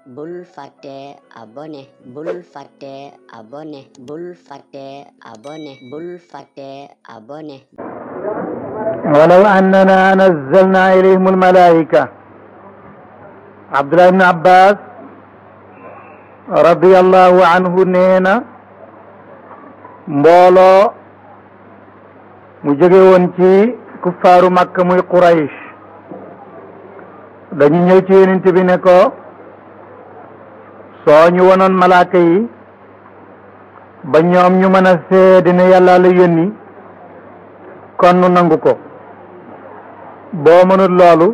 bul fàtte abonné bul fàtte abonné bul fàtte abonné bul fàtte abonné walaw annana nazzalna ilayhim almalaika Abdullah ibn Abbas radiyallahu anhu neena mbooloo mu jóge woon ci kuffaaru Makka muy Quraysh dañu ñëw ci yonent bi ne ko soo ñu wonoon malaaka yi ba ñoom ñu mën a seede ne yàlla la yónni kon nu nangu ko boo mënul loolu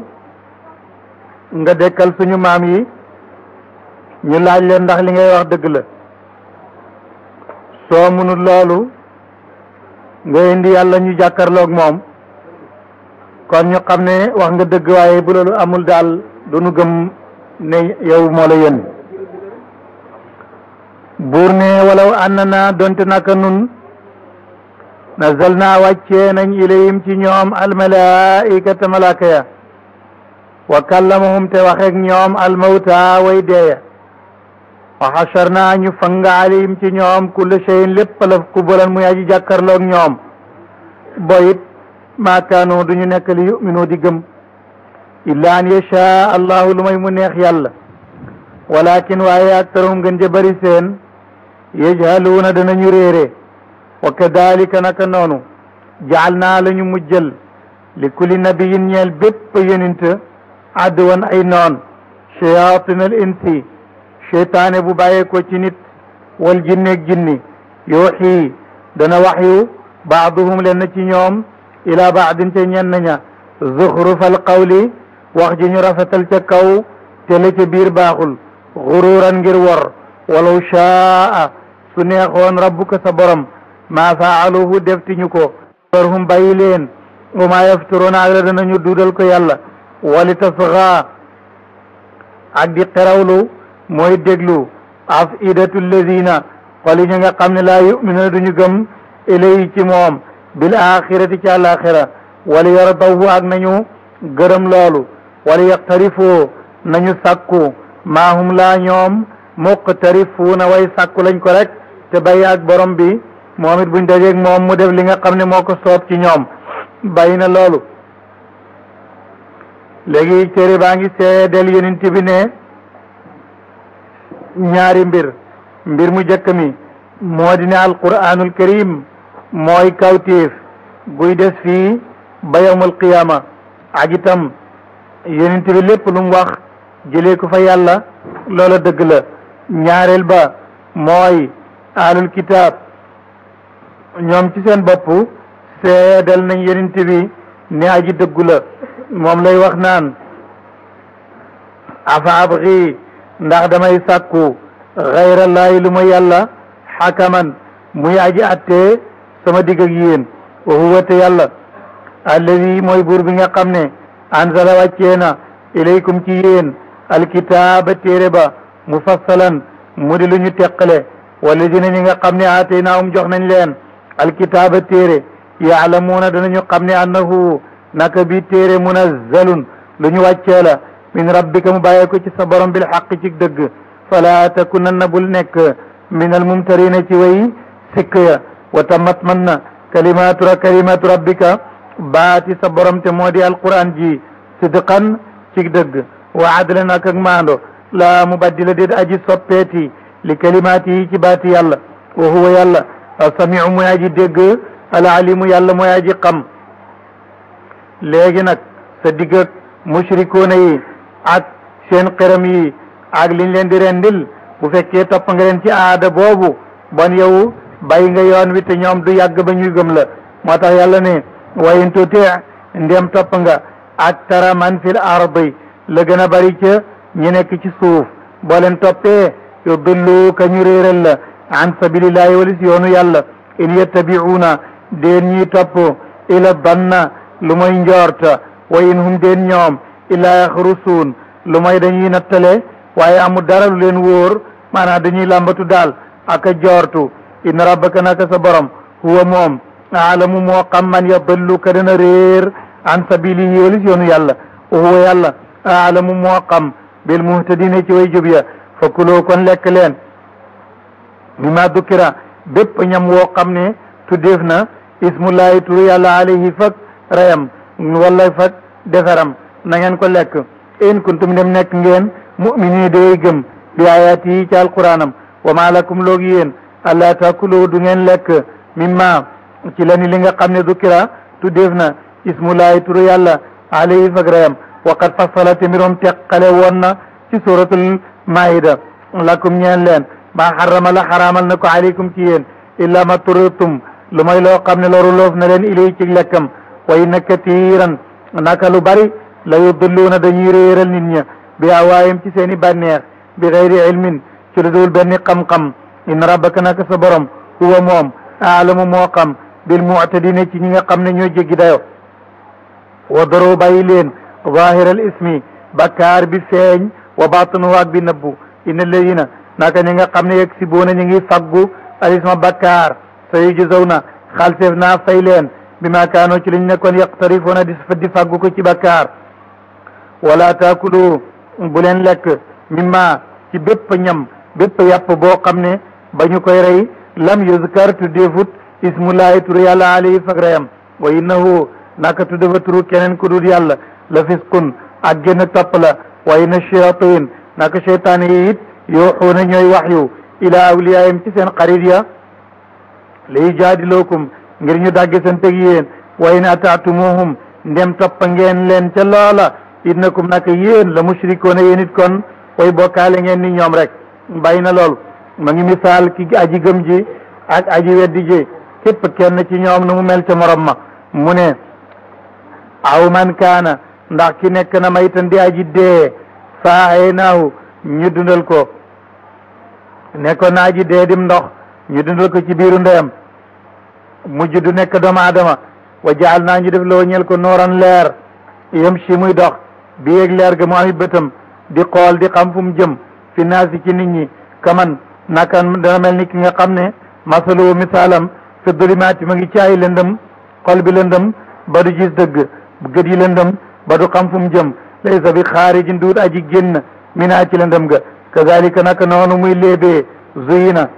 nga dekkal suñu maam yi ñu laaj leen ndax li ngay wax dëgg la soo mënul loolu nga indi yàlla ñu jàkkarloog moom kon ñu xam ne wax nga dëgg waaye bu loolu amul daal du nu gëm ne yow moo la yónni buur ne walaw annana donte naka nun nazalna wàccee nañ ilayhim ci ñoom almalaikata malaaka ya wa kallamahum te waxeek ñoom almawta way deeya wa xasharna ñu fanga alayhim ci ñoom kulla shay'in lépp la ku bolan muy aji jàkkarloog ñoom boyit maa kaanu duñu nekk li yuminu di gëm illa an yasha allahu lu may mu neex yàlla walakin waaye aktaruhum gën ja bari seen yajhaluuna danañu réere wa kadalika naka noonu jaal naa la ñu mujjal li kulli nabiyin ñeel bépp yonent adwan ay noon shayatin al insi cheytaane bu bàyyee ko ci nit wal jinneeg jinni yooxii dana waxyu baaduhum leen ci ñoom ila baadin ca ñenn ña zuxrufal qawli wax ji ñu rafetal ca kaw te la ca biir baaxul xururan ngir wor walaw shaa su neexoon rabbuka sa borom maa faaluhu deftiñu ko warhum bàyyi leen wa maa yafturuuna ak la danañu duudal ko yàlla wali tasgaa ak di xerawlu mooy déglu afidatu alladina xoli ñi nga xam ne laa yuminuuna duñu gëm ilayhi ci moom bil axirati ci àlaxira wala yardawu ak nañu gërëm loolu wala yaqtarifoo nañu sàkku maahum laa ñoom muqtarifuuna way sàkku lañ ko rek te bàyyi ak borom bi moom it buñ dajeeg moom mu def li nga xam ne moo ko soob ci ñoom bàyyi na loolu léegi téere baa ngi seedeel yonent bi ne ñaari mbir mu jëkk mi moo di ne alquranul karim mooy kawtéef guy des fii ba yawmal qiyaama ak itam yonent bi lépp lu mu wax jëlee ko fa yàlla loola dëgg la ñaareel ba mooy ahlul kitaab ñoom ci seen bopp seedal nañ yonent bi ne aji dëggu la moom lay wax naan afa abgi ndax damay sàkku xayrallaahi lu ma yàlla xakaman muy aji attee sama digg ak yéen wa huwa te yàlla alladi mooy buur bi nga xam ne anzala wàccee na ilaykum ci yéen alkitaaba téere ba mufassalan mu di lu ñu teqale walladina ñi nga xam ne aataynaahum jox nañ leen alkitaaba téere yaalamuuna danañu xam ne annahu naka bi téere munazzalun lu ñu wàccee la min rabbika mu bàyyee ko ci sa borom bil xaq ci dëgg fala takunanna bul nekk min al mumtarina ci way sikk ya wa tammat man na kalimatu rabbika baati sa borom te moo di alquran ji sidqan ci dëgg wa adlan ak maando la mubaddila déet aji soppeeti li kalimaati yi ci baati yàlla wa huwa yàlla samiu mooy aji dégg al alimu yàlla mooy aji xam léegi nag sa digg ak mushrikoona yi ak seen xëram yi ak liñ leen di rendil bu fekkee topp nga leen ci aada boobu bon yow bàyyi nga yoon wi te ñoom du yàgg ba ñuy gëm la moo tax yàlla ne wa in tuti ndem topp nga aktara man fil ardi la gën a bari ca ñu nekk ci suuf boo leen toppee yudillu ka ñu réeral la an sabilillahi walis yoonu yàlla in yattabi'una deen ñuy topp ila banna lu mooy njorta wa in hum deen ñoom illa yaxrusuun lu mooy dañuy nattale waaye amul dara lu leen wóor maanaam dañuy làmbatu daal ak a joortu inna rabbaka naka sa borom huwa moom aalamu moo xam man yadillu ka dana réer an sabilihi walis yoonu yàlla wa huwa yàlla aalamu moo xam bil muhtadina ci way jub ya fakkuloo kon lekk leen mimma dukkira bépp ñam woo xam ne tuddeef na ismullahi turu yàlla alayhi fak rayam wala fak defaram na ngeen ko lekk in kuntum dem nekk ngeen mu'minin day gëm bi ayaati yi ci alquranam wa ma lakum loogi yéen alla taakulu du ngeen lekk mimma ci lani li nga xam ne dukkira tuddeef na ismullahi turu yàlla alayhi fak rayam waqad fassala te mbiroom teqale woon na ci suratul maida lakum ñeen leen maa xarama la xaraamal na ko aleykum ci yéen illa ma turtum lu may loo xam ne loru loof na leen ilay ci lekkam wa inna katiran naka lu bari la yudilluuna dañuy réeral nit ña bi awaayam ci seeni bànneex bi xayri ilmin ci lu dul benn xam-xam inna rabbaka naka sa borom huwa moom aalamu moo xam bil mu'tadina ci ñi nga xam ne ñoo jéggi dayo wa doro bàyyi leen zahiral ismi bakkaar bi feeñ wa batnuhu ak bi nëbbu inna alladina naka ñi nga xam ne yegg si boona ñu ngi faggu alisma bakkaar sa yujzawna xalseef naa fay leen bi ma kaanoo ci liñ nekkoon yaqtarifuuna di faggu ko ci bakkaar wala taakulu bu leen lekk mimma ci bépp ñam bépp yàpp boo xam ne ba ñu koy rey lam yuzkar tuddeefut ismullahi turu yàlla alayhi fak reyam wa innahu naka tuddefa turu keneen ku dul yàlla la fisqun ak génn topp la wa inna shayatin naka cheytaan yi it yuuxuuna ñooy waxyu ila awliyaayim ci seen xarit ya lay jaadilookum ngir ñu dàgge seen teg yéen wa in ataatumuhum ndem toppa ngeen leen ca loola innakum naka yéen la mushrikoona yéen it kon way bokkaale ngeen ni ñoom rek bàyyi na lool ma ngi misaal ki aji gëm ji ak aji weddi ji képp kenn ci ñoom nu mu mel ca morom ma mu ne aw man kaana ndax ki nekk na maytan di aji dee faaxaynaahu ñu dundal ko nekkoon na aji dee dim ndox ñu dundal ko ci biiru ndeyam mujj du nekk doomu aadama wa jaal naa ñu def loo ñel ko nooran leer yem si muy dox bi yeeg leer ga mu ami bëtam di xool di xam fu mu jëm fi naasi ci nit ñi kaman naka dana mel ni ki nga xam ne masalu misaalam fi dulimaati ma ngi ci ay lëndëm xol bi lëndëm ba du gis dëgg gët yi lëndëm ba du xam fu mu jëm laysa bi xaarijin duut aji génn minaa ci lëndëm ga kazalika naka noonu muy léebee zuyina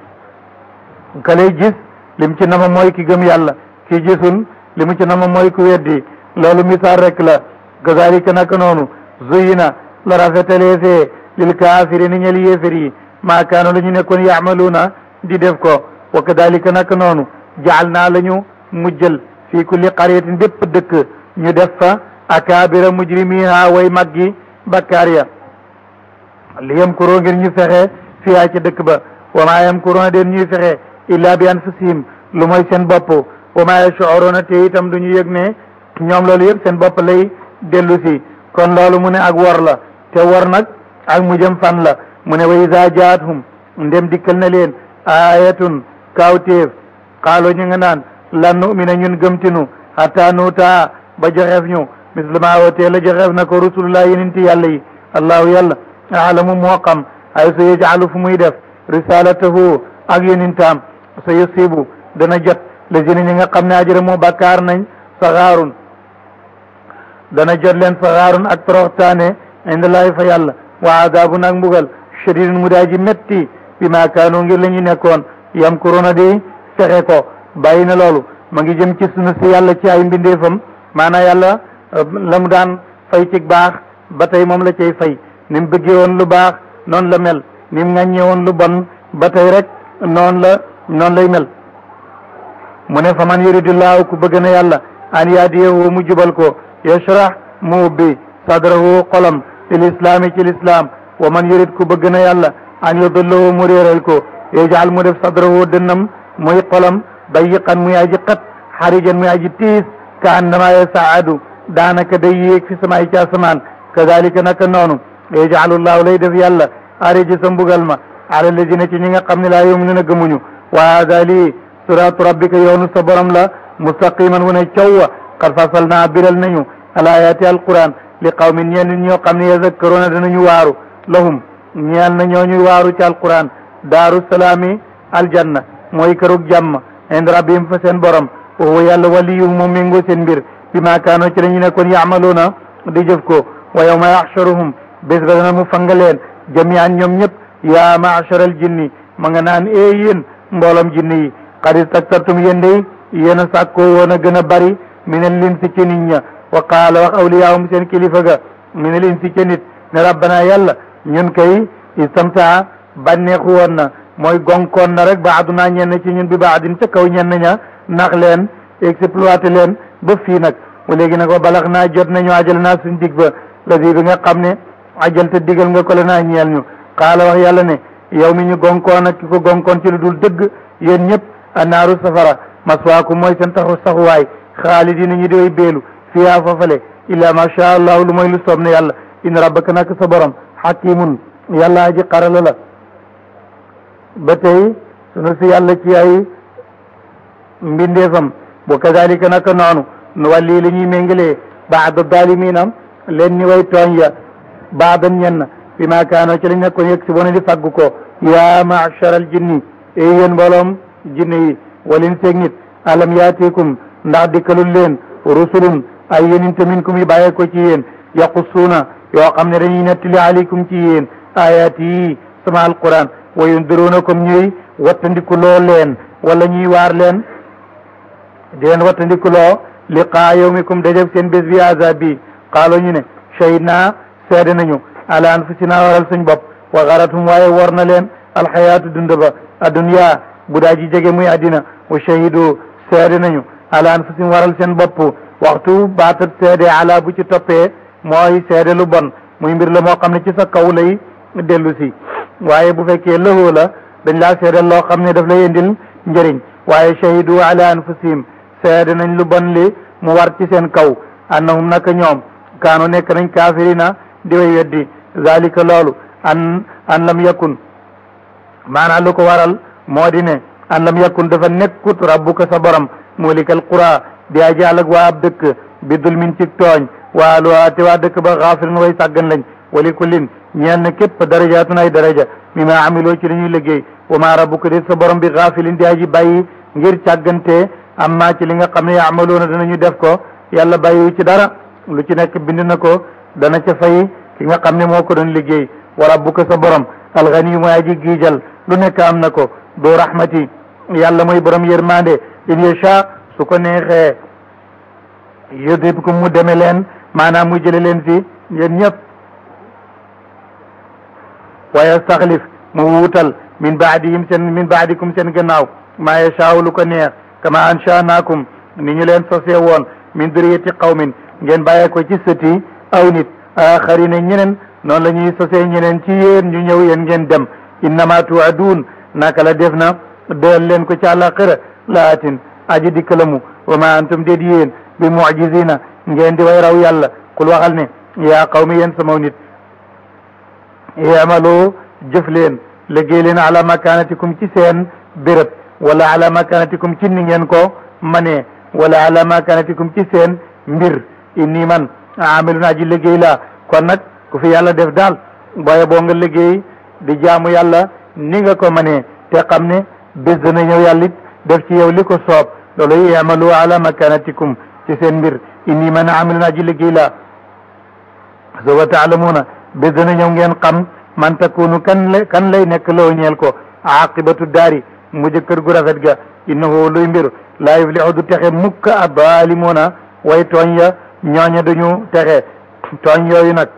ka lay gis lim ci nama mooy ki gëm yàlla ki gisul li mu ci nama mooy ku weddi loolu misaal rek la kazalika naka noonu zuyina la rafetaleefee lil kaafiriina ñel yéefér yi maa kaanu la ñu nekkoon yaamaluuna di def ko wa kadalika naka noonu jaal naa la ñu mujjal fii kulli qaryatin bépp dëkk ñu def fa akaabira mujrimiha way maggi bakkaar ya li yamkuroo ngir ñu fexe fiyaa ca dëkk ba wa maa yamkuroona den ñuy fexe illa bi anfusihim lu mooy seen bopp wa maa yash'uruuna te itam du ñu yëg ne ñoom loolu yëpp seen bopp lay dellu si kon loolu mu ne ak wor la te wor nag ak mujjam fan la mu ne wa iza jaathum ndem dikkal na leen ayatun kawtéef xaalo ñu nga naan lan nu'mina ñun gëmtinu hatta nuutaa ba joxeef ñu mislama wootee la joxeef na ko rusulullah yenenti yàlla yi allahu yàlla aalamu moo xam ay sa yajaalu fu muy def risalatahu ak yenintaam sa yusibu dana jot lazina ñi nga xam ne ajramu bakkaar nañ saxaarun dana jot leen saxaarun ak toroxtaane indallaahi fa yàlla wa adabun ak mbugal shadidun mu daa ji metti bi ma kaanu ngir la ñu nekkoon yam kuruna di fexe ko bàyyi na loolu ma ngi jëm ci sunu si yàlla ci ay mbindeefam maanaam yàlla la mu daan fay ci baax ba tey moom la cay fay ni mu bëggee woon lu baax noonu la mel ni mu ŋàññee woon lu bon ba tey rek noonu lay mel mu ne fa man yuridullahu ku bëgg na yàlla an yaadiyahu mu jubal ko yashrah mu ubbi sadrahu xolam lil islaami ci lislaam wa man yurid ku bëgg na yàlla an yudillahu mu réeral ko yajal mu def sadrahu dënnam muy xolam dayiqan muy aji xat xarijan muy aji tiis ka annama yasaadu daanaka day yéeg fi samaay ci asamaan kadalika naka noonu yajalullahu lay def yàlla ariji sa mbugal ma ala ladina ci ñi nga xam ne laa yuminuna gëmuñu wa hada lii siratu rabbika yoonu sa borom la mustaqiman wu ne cawwa qad fasalna biral nañu al ayati alquran li qawmin ñeen ñoo xam ne yazakkaruna danañu waaru lahum ñeel na ñooñu waaru ci alquran daaru salaami aljanna mooy kërug jàmm inda rabbihim fa seen borom wa huwa yàlla waliyuhum moom méngoo seen mbir bi ma kaanoo ci la ñu nekkoon yaamaluuna di jëf ko wa yawma yaxsharuhum bés ba dana mu fangaleen jamian ñoom ñëpp yaa maachara jinni ma nga naan yéen mbooloom jinni yi qad istaktartum yéen day yéen a sàkkoo woon a gën a bari minal insi ci nit ña wa qaala wax awliyaahum seen kilifa ga minal insi ci nit ne rabbana yàlla ñun kay istamtaa bànneexu woon na mooy gonkoon na rek baaduna ñenn ci ñun bi baadin ca kaw ñenn ña nax leen exploité leen ba fii nag léegi nag wa balax naa jot nañu ajal naa suñ dig ba lasi bi nga xam ne ajal te digal nga ko la naa ñeel ñu xaala wax yàlla ne yow mi ñu gonkoon ak ki ko gonkoon ci lu dul dëgg yéen ñëpp anaaru safara maswaaku mooy seen taxu saxuwaay xaalidina ñu doy beelu fiyaa foofale illa ma sha allahu lu mooy lu soob ne yàlla in rabbaka nak sa borom xakimun yàlla aji xarala la ba tey sunu si yàlla ci ay mbindeefam bu kadalika naka noonu nu wàlli la ñuy méngalee baada dalimina leen ñi way tooñ ya baadan ñenn bi ma kaanoo ci lañ nekkoon yëg si bona di faggu ko yaa maachara al jinni e yéen mbooloom jinne yi walin seeg nit alam yaatikum ndax dikkalul leen rusulun ay yonente minkum yi bàyyee ko ci yéen yaqussuuna yoo xam ne dañuy nettali aleykum ci yéen ayaat yi sama alquran wa yundiruunakum ñuy wattandiku loo leen wala ñuy waar leen di leen wattandiku loo liqaa yawmikum dajeg seen bés bi azab bi xaalo ñu ne shahidna seede nañu ala anfusina waral suñ bopp wa garatum waaye war na leen alxayaatu dund ba adduniya bu daa ji jege muy addina wa shahidu seede nañu ala anfusim waral seen bopp waxtu baatat seede ala bu ci toppee mooy seede lu bon muy mbir la moo xam ne ci sa kaw lay dellu si waaye bu fekkee lëhoo la dañ laa seede loo xam ne daf lay indil njëriñ waaye shahidu ala anfusihim seede nañ lu bon li mu war ci seen kaw annahum naka ñoom kaanu nekk nañ kaafirina di way weddi zalika loolu an lam yakun maanaam lu ko waral moo di ne an lam yakun dafa nekkut rabbuka sa borom mulikal qura di ajaal ak waa ab dëkk bi dulmin ci tooñ waa luwaate waa dëkk ba xaafirin way sàggan lañ wali kullin ñeel na képp darajaatun ay daraja mi ma amiloo ci li ñuy liggéey wa ma rabbuka de sa borom bi xaafilin di aji bàyyi ngir càggante amma ci li nga xam ne yaamaloona danañu def ko yàlla bàyyiwu ci dara lu ci nekk bind na ko dana ca fay ki nga xam ne moo ko doon liggéey wa rabbuka sa borom alganiyu mooy aji giijal lu nekk am na ko doo rahmati yàlla mooy borom yërmande in yasha su ko neexee yudhibkum mu deme leen maanaam mu jële leen fi yéen ñëpp wa yastaxlif mu wuutal min baadikum seen gannaaw maa yashaa'u lu ko neex kama ansha'naakum ni ñu leen sosee woon min duriyati qawmin ngeen bàyyee ko ci sëti aw nit axarina ñeneen noonu la ñuy sosee ñeneen ci yéen ñu ñëw yéen ngeen dem innama tu'aduun naka la def na doyal leen ko ci àllaaxira laatin aji dikkalamu wa ma antum déet yéen bi mu'jizina ngeen di way raw yàlla kul waxal ne yaa qawmi yéen sama nit i'malu jëf leen liggéey leen ala makanatikum ci seen béréb wala ala makanatikum ci ni ngeen ko manee wala ala makanatikum ci seen mbir inni man amilun aji liggéey la kon nag ku fi yàlla def daal booye boo nga liggéey di jaamu yàlla ni nga ko manee te xam ne bés dana ñëw yàlla it def ci yow li ko soob loolu i'malu ala makanatikum ci seen mbir inni man amilun aji liggéey la sawfa ta'lamuna bés dana ñëw ngeen xam man takunu kan lay nekk loo ñeel ko aqibatu daari mujj kër gu rafet ga innahu luy mbir laa yuflihu du texe mukk addalimuna way tooñ ya ñooña duñu texe tooñ yooyu nag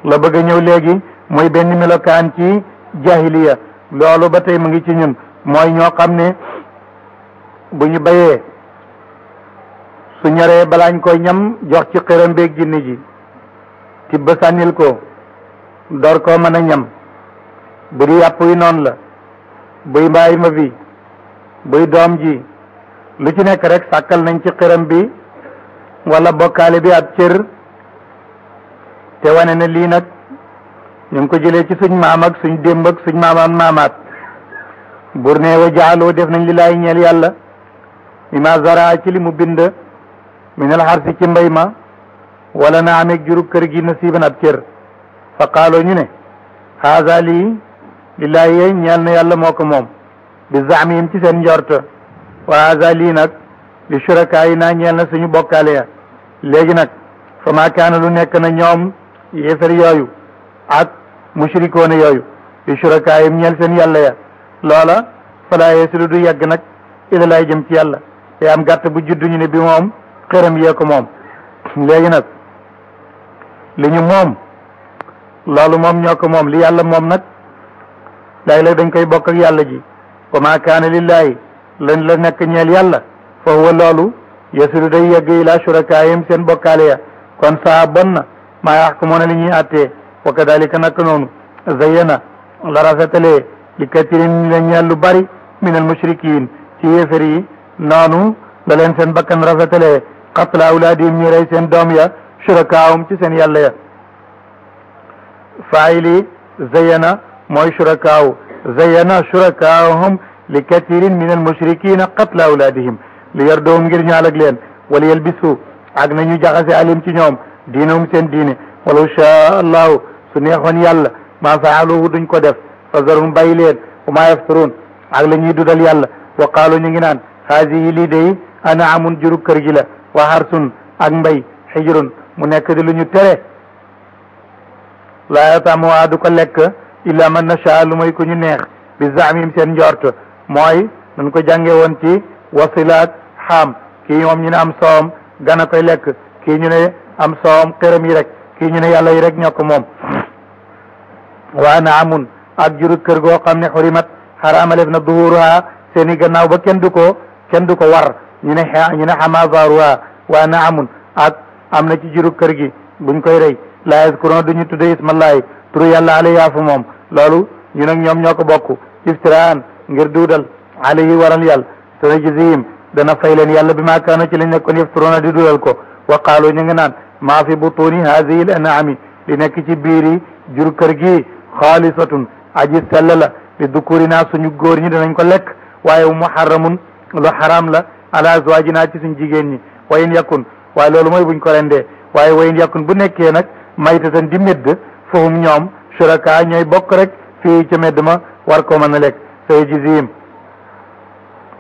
la bëgg a ñëw léegi mooy benn melokaan ci jahiliya loolu ba tey mu ngi ci ñun mooy ñoo xam ne bu ñu bayee su ñoree balaañ koy ñam jox ci xiram beeg jinni ji tibb sànnil ko door koo mën a ñam bu di yàpp yi noonu la buy mbaay ma bi buy doom ji lu ci nekk rek sàkkal nañ ci xiram bi wala bokkaale bi ab cër te wane ne lii nag ñu ngi ko jëlee ci suñ maam ak suñ démb ak suñ maamaam maamaat bur ne wa jaaloo def nañ li laay ñeel yàlla mi ma zara ci li mu bind minal xarsi ci mbay ma wala na ameeg jurub kër gi nasiiban ab cër fa qaaloo ñu ne haza lii lillaahi yey ñeel na yàlla moo ko moom bi zaamihim ci seen njort wa haza lii nag li shurakaa yi naa ñeel na suñu bokkaale ya léegi nag fa maa kaana lu nekk na ñoom yéefar yooyu ak mushrikoona yooyu di shurakaayim ñeel seen yàlla ya loola falaa yasilu du yegg nag ila lay jëm ci yàlla te am gàtt bu juddu ñu ne bi moom xëram yee ko moom léegi nag li ñu moom loolu moom ñoo ko moom li yàlla moom nag léeg-léeg dañ koy bokk ak yàlla ji wa ma kaana lillahi lan la nekk ñeel yàlla fa huwa loolu yasilu day yegg ila shurakaayim seen bokkaale ya kon saa bon na maa yaxkumoona li ñuy àttee wa kadalika nak noonu zayyana la rafetalee li katirin la ñeel lu bari min al mushrikin ci yéefar yi noonu la leen seen bakkan rafetalee qatla awlaadihim ñi rey seen doom ya shurakaahum ci seen yàlla ya faayili zayyana mooy shurakaahu zayyana shurakaahum li katirin min al mushrikina qatla awlaadihim li yardoom ngir ñu alag leen wala yelbisu ak nañu jaxase alim ci ñoom diinahum seen diine walaw shaa allahu su neexoon yàlla maa faaluhu duñ ko def fa zarhum bàyyi leen wa maa yaftaruun ak la ñuy dudal yàlla wa qaalu ñu ngi naan haadihi lii day anaamun juru kër gi la wa harsun ak mbay xijrun mu nekk di lu ñu tere laa yatamuha du ko lekk illa man nasha lu may ku ñu neex bi zaamim seen njort mooy dañ ko jànge woon ci wasilaat xaam kii moom ñu ne am soom gana koy lekk kii ñu ne am soom xëram yi rek kii ñu ne yàlla yi rek ñoo ko moom wa naamun ak juru kër goo xam ne xurimat xaraamaleef na duhuruha seen i gannaaw ba kenn du ko war ñu ne xamazaaruha wa naamun ak am na ci juru kër gi buñ koy rey laa yazkuruna duñu tudde ismallahi turu yàlla alayha fu moom loolu ñu nag ñoom ñoo ko bokk iftiraan ngir duudal alayhi waral yàlla sanajzihim dana fay leen yàlla bi maa kaanu ci lañ nekkoon yafturuna di duudal ko wa qaalu ñu ngi naan maa fi butuni haadihi l anaami li nekk ci biiri jur kër gi xaalisatun aji sell la li dukurina suñu góor ñi danañ ko lekk waaye muharramun lu xaraam la ala azwaajina ci suñ jigéen ñi wa in yakun waaye loolu mooy buñ ko rendee waaye wa in yakun bu nekkee nag maytatan di médd fahum ñoom shuraka ñooy bokk rek fii ca medd ma war ko mën a lekk sayajzihim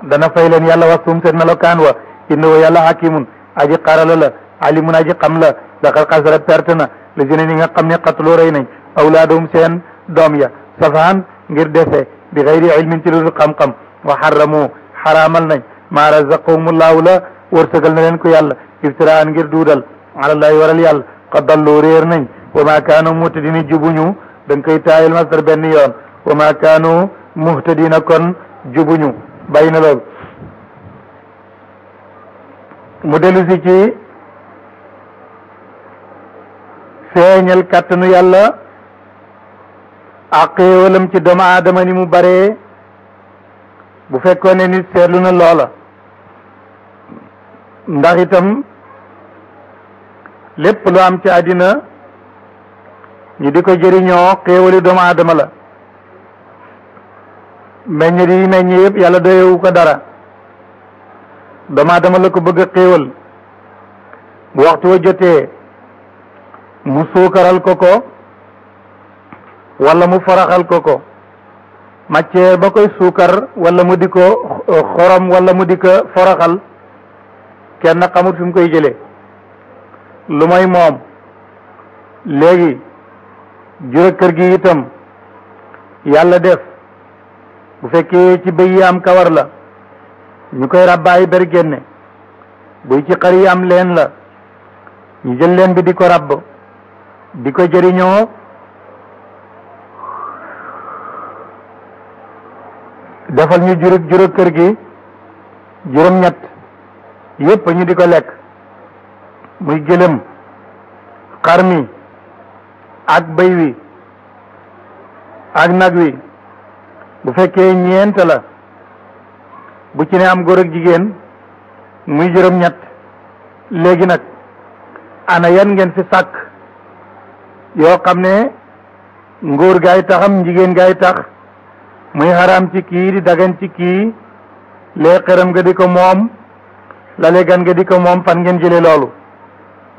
dana fay leen yàlla wasum seen melokaan wa innahu yàlla hakimun aji xarala la alimun aji xam la laqad xasara perte na li jëne ni nga xam ne xatloo rey nañ awlaadahum seen doom ya safaan ngir dese bi xayri ilmin ci lu xam-xam wa xarramu xaraamal nañ maa razaqahumullahu la wërsëgal na leen ko yàlla iftiraan ngir duudal alallahi waral yàlla qad dallu réer nañ wa ma kaanu muhtadina jubuñu da nga koy taayil masdar benn yoon wa ma kaanu muhtadina kon jubuñu bàyyi na loolu mu dellu si ci feeñal kàttanu yàlla ak xéewalam ci doomu aadama ni mu baree bu fekkoon ne nit seetlu na loola ndax itam lépp lu am ci àddina ñu di ko jëriñoo xéewali doomu aadama la meññit yi meññ yëpp yàlla doyewu ko dara doomu aadama la ko bëgg a xéewal bu waxtu wa jotee mu suukaral ko wala mu faraxal ko matière ba koy suukar wala mu di ko xorom wala mu di ko faraxal kenn xamut fi mu koy jëlee lu mooy moom léegi jura kër gi itam yàlla def bu fekkee ci bëy yi am kawar la ñu koy rabbaay ber génne buy ci xar yi am leen la ñu jël leen bi di ko rabb di ko jëriñoo defal ñu jura kër gi juróom-ñett yépp ñu di ko lekk muy gëlëm xar mi ak bëy wi ak nag wi bu fekkee ñeent la bu ci ne am góor ak jigéen muy juróom-ñett léegi nag ana yan ngeen fi sàkk yoo xam ne ngóor gaay taxam jigéen gaay tax muy xaraam ci kii di dagan ci kii lee xëram nga di ko moom la legan nga di ko moom fan ngeen jëlee loolu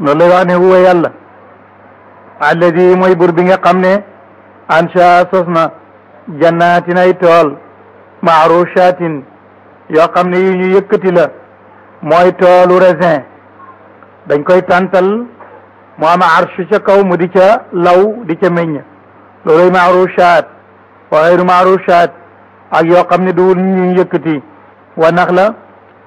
loolu lay wax ne huwa yàlla alladi mooy bur bi nga xam ne ansha sos na jannaatin ay tool maarushatin yoo xam ne yi ñu yëkkati la mooy toolu raisin dañ koy tàntal mu am arsh ca kaw mu di ca law di ca meññ looloy maarushaat wa xayru maarushaat ak yoo xam ne duwul ñu yëkkati wa naxla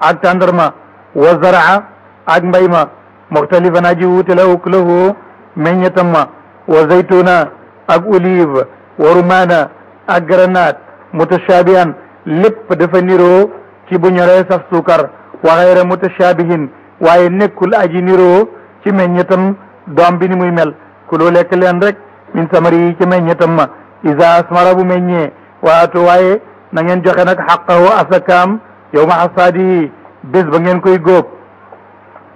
ak tàndarma wa zaraa ak mbay ma muxtalifan aji wuute la uklahu meññetam ma wa zaytuna ak olive wa rumaana ak grenade mutashabihan lépp dafa niroo ci bu ñoree saf suukar wa xayra mutashabihin waaye nekkul aji niroo ci meññetam doom bi ni muy mel kuloo lekk leen rek min samari yi ci meññetam ma isa asmara bu meññee waatu waaye na ngeen joxe nag xaqahu asakaam yow ma xasaadi bés ba ngeen koy góob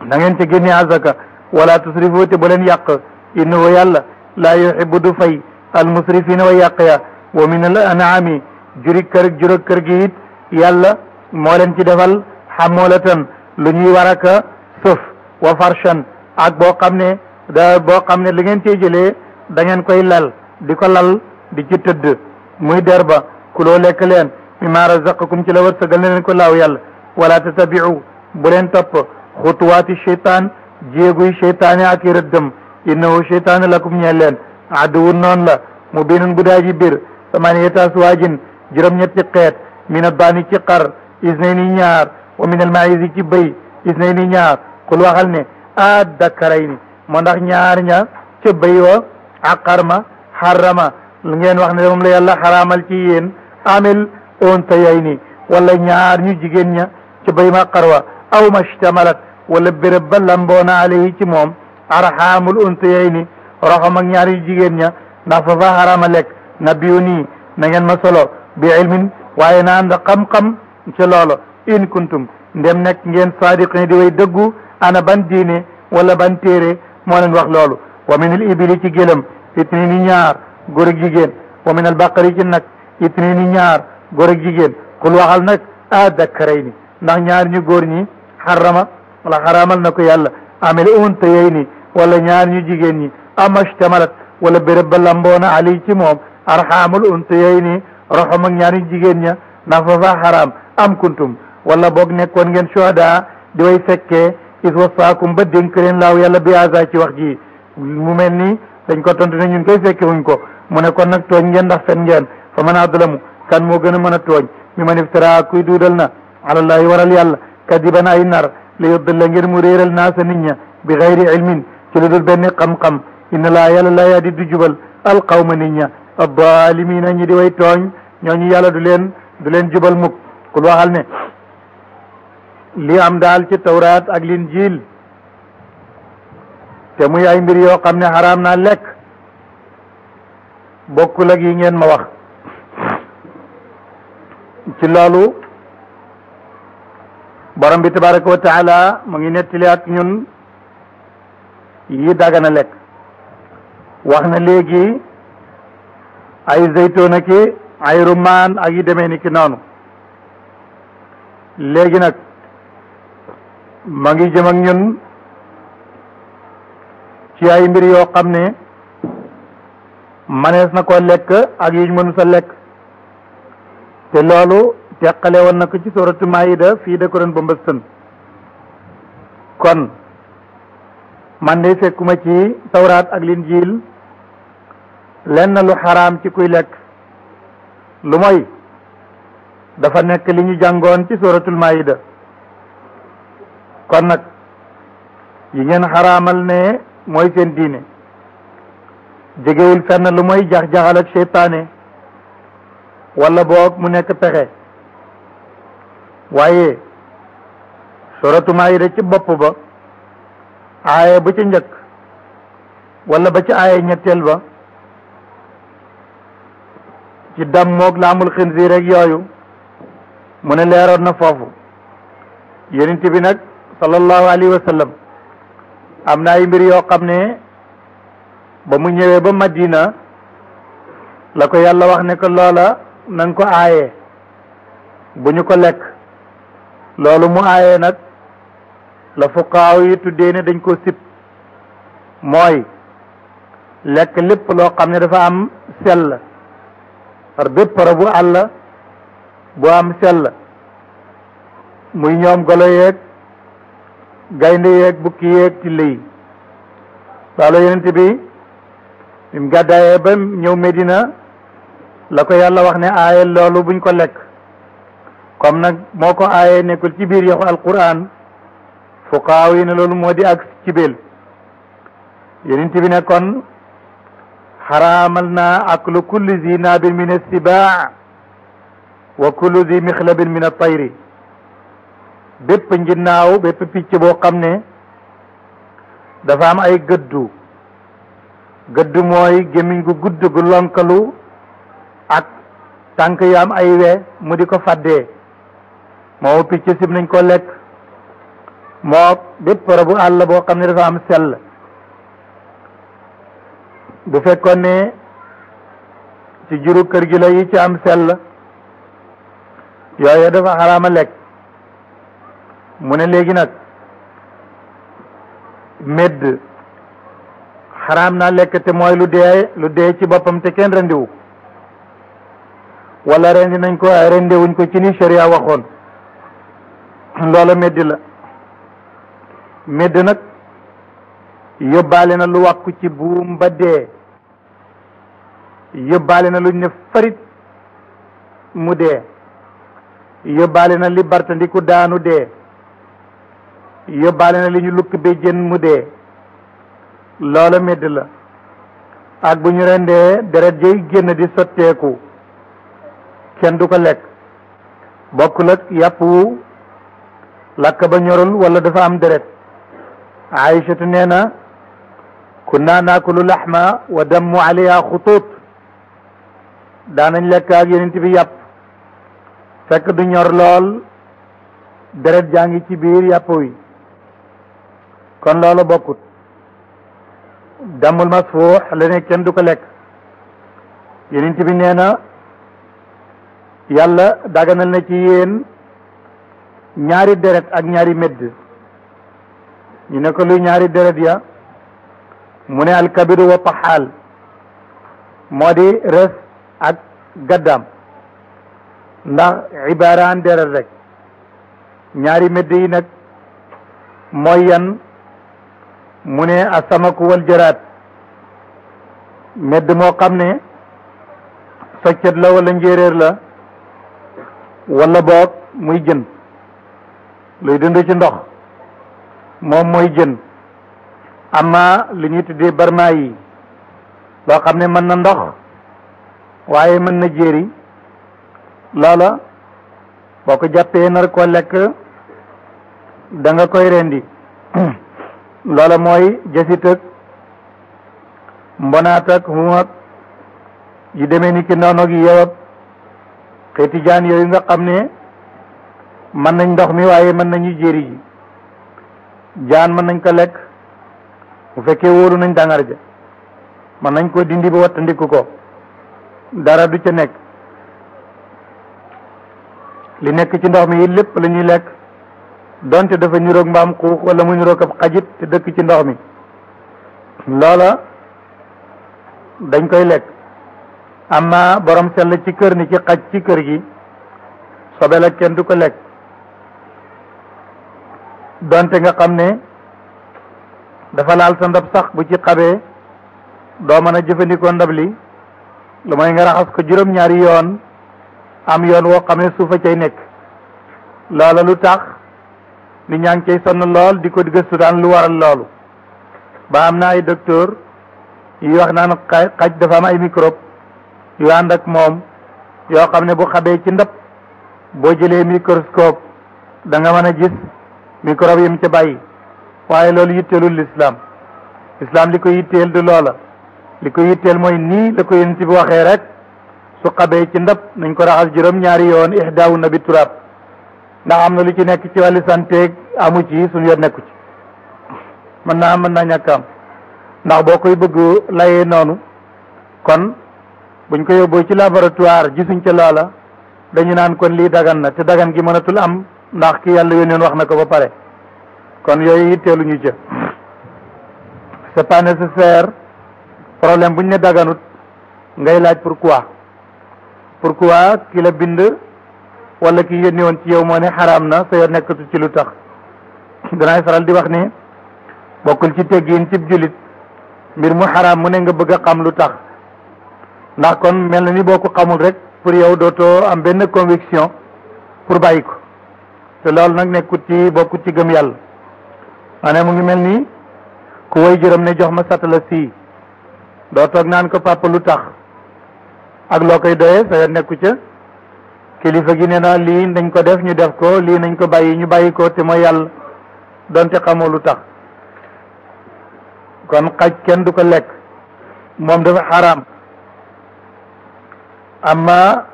na ngeen ca génne asaka wala tusrifu te bu leen yàq innahu yàlla laa yuhibbu du fay al musrifina wa yàq ya wa min al an'ami juróg kër gi it yàlla moo leen ci defal xamolatan lu ñuy war aka sëf wa farshan ak boo xam ne li ngeen cey jëlee da ngeen koy lal di ko lal di ci tëdd muy derba kuloo lekk leen mimma razaqakum ci la wërsëgal na leen ko laaw yàlla wala tatabiu bu leen topp xutuwaati cheytaan jéeguy cheytaane ak i rëddëm innahu cheytaane lakum ñeel leen aduwun noonu la mu binun bu daa ji bir samaniyata aswaajin juróom-ñetti xeet min addaani ci xar isnayni ñaar wa min almaïsi ci bëy isnayni ñaar xul waxal ne addakarayni moo ndax ñaar ña ca bëy wa ak xar ma xarama lu ngeen wax ne moom la yàlla xaraamal ci yéen amil untayayni wala ñaar ñu jigéen ña ca bëy ma xar wa aw mashtamalat wala béréb ba lamboona alayhi ci moom arhamul untayayni roxam ak ñaar yu jigéen ña ndax fa fa xarama lekk nabiyu nii na ngeen ma solo bi ilmin waaye na ànd xam-xam ci loolo in kuntum ndem nekk ngeen sadiqin di way dëggu ana ban diine wala ban téere moo leen wax loolu wa min al ibili ci gëlëm itnini ñaar góor ak jigéen wa min al baqari ci nag itnini ñaar góor ak jigéen kul waxal nag addakarayni ndax ñaar ñu góor ñi xarama wala xaramal na ko yàlla amel untayayni wala ñaar ñu jigéen ñi amastamalat wala béréb ba lamboona ali ci moom arhamul untayayni roxam ak ñaar ñu jigéen ña ndax fa fa xaraam am kuntum wala boog nekkoon ngeen shuhada di way fekkee is wasaakum ba dénk leen laaw yàlla bi asa ci wax ji mu mel ni dañ ko tontu ne ñun koy fekke wuñ ko mu ne kon nag tooñ ngeen ndax fen ngeen fa man adlamu kan moo gën a mën a tooñ mi man iftara kuy duudal na alallahi waral yàlla kadiban ay nar li yudilla ngir mu réeral naasa nit ña bi gayri ilmin ci lu dul benn xam-xam inna laa yàlla laa yaa di du jubal alqawma nit ña addalimina ñi di way tooñ ñooñu yàlla du leen jubal mukk kul waxal ne li am daal ci tawraat ak linjiil te muy ay mbir yoo xam ne xaraam naa lekk bokkul ak yi ngeen ma wax ci loolu borom bi tabaraka wa taala mu ngi nettali ak ñun yi dagana lekk wax na léegi ay zeytoon ki ay rumaan ak yi demee ni ki noonu léegi nag ma ngi jëm ak ñun ci ay mbir yoo xam ne manees na ko lekk ak yuñ mënu sa lekk te loolu teqale woon na ko ci suratu maïda fii da ko doon ba mbëstan kon man de fekkuma ci tawraat ak linjiil lenn lu xaraam ci kuy lekk lu mooy dafa nekk li ñu jàngoon ci suratul maïda kon nag yi ngeen xaraamal ne mooy seen diine jegewul fenn lu mooy jax-jaxal ak seytaane wala boog mu nekk pexe waaye suratu maïda ci bopp ba aaya ba ca njëkk wala ba ci aaya ñetteel ba ci dam moog laamul xinziir rek yooyu mu ne leeroon na foofu yonent bi nag sallallahu alayhi wa sallam am na ay mbir yoo xam ne ba mu ñëwee ba Madina la ko yàlla wax ne ko loola nanga ko aaye bu ñu ko lekk loolu mu aaye nag la fuqaaw yi tuddee ne dañ ko sib mooy lekk lépp loo xam ne dafa am sell par bépp rabu àll bu am sell muy ñoom golo yeeg gaynde yeeg bukki yeeg till yi loolu yonent bi bi mu gàddaayee ba ñëw Medina la ko yàlla wax ne aaye loolu buñ ko lekk comme nag moo ko aaye nekkul ci biir yaxu alquran fuqaaw yi ne loolu moo di ak ci béel yonent bi ne kon xaraamal naa aklu kulli zi naabin min assibaa wa kullu zi mixlabin min attayri bépp njinnaaw bépp picc boo xam ne dafa am ay gëddu mooy gémmiñ gu gudd gu lonkalu ak tànk yu am ay we mu di ko fàddee moo picc sib nañ ko lekk moo bépp rabu àll boo xam ne dafa am sell bu fekkoon ne ci juru kër gi la yi ci am sell yooyu dafa xaraama lekk mu ne léegi nag medd xaraam naa lekk te mooy lu dee ci boppam te kenn rendiwu wala rendi nañ ko ay rendiwuñ ko ci ni sharia waxoon loola medd la medd nag yóbbaale na lu wàkku ci buum ba dee yóbbaale na luñ ne farit mu dee yóbbaale na li bartandiku daanu dee yóbbaale na li ñu lukk be jën mu dee loola medd la ak bu ñu rendee deret jay génn di sotteeku kenn du ko lekk bokkul ak yàpp wu lakk ba ñorul wala dafa am deret Aïchatu nee na kunna naakulu laxma wa dammu alayha xutuut daanañ lekk ak yonent bi yàpp fekk du ñor lool deret jaa ngi ci biir yàpp wi kon loolu bokkut damul masfuux la ne kenn du ko lekk yonent bi nee na yàlla daganal na ci yéen ñaari deret ak ñaari medd ñu ne ko luy ñaari deret ya mu ne alkabiru wa taxaal moo di res ak gaddaam ndax ibaaraan deret rek ñaari medd yi nag mooy yan mu ne asamaku wal jaraat medd moo xam ne soccet la wala njéeréer la wala boog muy jën luy dund ci ndox moom mooy jën amma li ñuy tuddee barma yi loo xam ne mën na ndox waaye mën na jéeri loola boo ko jàppee nar ko lekk da nga koy rendi loola mooy jasit ak mbonaat ak xumat yu demee ni ki noonu ak yow ak xeeti jaan yooyu nga xam ne mën nañ ndox mi waaye mën nañu jéeri ji jaan mën nañ ko lekk bu fekkee wóoru nañ dangar ja mën nañ ko dindi ba wattandiku ko dara du ca nekk li nekk ci ndox mi lépp la ñuy lekk donte dafa niroog mbaam xuux wala mu niroog ab xajit te dëkk ci ndox mi loola dañ koy lekk amma borom sell ci kër ni ci xaj ci kër gi sobe la kenn du ko lekk donte nga xam ne dafa laal sa ndab sax bu ci xabee doo mën a jëfandikoo ndab li lu mooy nga raxas ko juróom-ñaari yoon am yoon woo xam ne suufa cay nekk loola lu tax nit ñaa ngi cay sonn lool di ko gëstu daan lu waral loolu ba am na ay docteur yi wax naan xaj dafa am ay microbe yu ànd ak moom yoo xam ne bu xabee ci ndab boo jëlee microscope da nga mën a gis microbe yi mu ca bàyyi waaye loolu yitteelul l'islam li ko yitteel du loola li ko yitteel mooy nii la ko yonent bi waxee rek su xabee ci ndab nañ ko raxas juróom-ñaari yoon ihdaawu na bi turaab ndax am na lu ci nekk ci wàllu santé amu ci suñu yoon nekku ci mën naa am mën naa ñàkk am ndax boo koy bëgg layee noonu kon buñ ko yóbboo ci laboratoire gisuñ ca loola dañu naan kon lii dagan na te dagan gi mënatul am ndax ki yàlla yónneen wax na ko ba pare kon yooyu yitteeluñu ca c'est pas nécessaire problème buñ ne daganut ngay laaj pourquoi ki la bind wala ki yónni woon ci yow moo ne xaraam na sa yoon nekkatu ci lu tax danaay faral di wax ne bokkul ci teggiin cib julit mbir mu xaraam mu ne nga bëgg a xam lu tax ndax kon mel na ni boo ko xamul rek pour yow dootoo am benn conviction pour bàyyi ko te loolu nag nekkut ci bokkut ci gëm yàlla maanaam mu ngi mel ni ku way jërëm ne jox ma satala sii doo toog naan ko papa lu tax ak loo koy doyee sa yoon nekku ca kilifa gi nee na lii nañ ko def ñu def ko lii nañ ko bàyyi ñu bàyyi ko te mooy yàlla donte xamoo lu tax kon xaj kenn du ko lekk moom dafa xaraam amma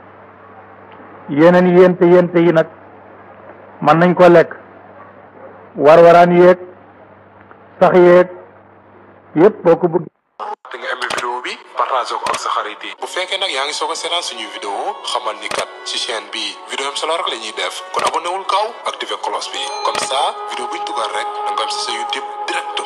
yeneen yente yi nag mën nañ ko lekk waraan yéeg sax yéeg yëpp boo ko bëgg te nga aimé vidéo bi partagé ko ak sa xarit yi bu fekkee nag yaa ngi soog a seetaan suñuy vidéo xamal ni kat ci chaîne bi vidéo am solo rek la ñuy def kon abonné wul gaaw activé cloche bi comme ça vidéo buñ dugal rek da nga am si sa YouTube direct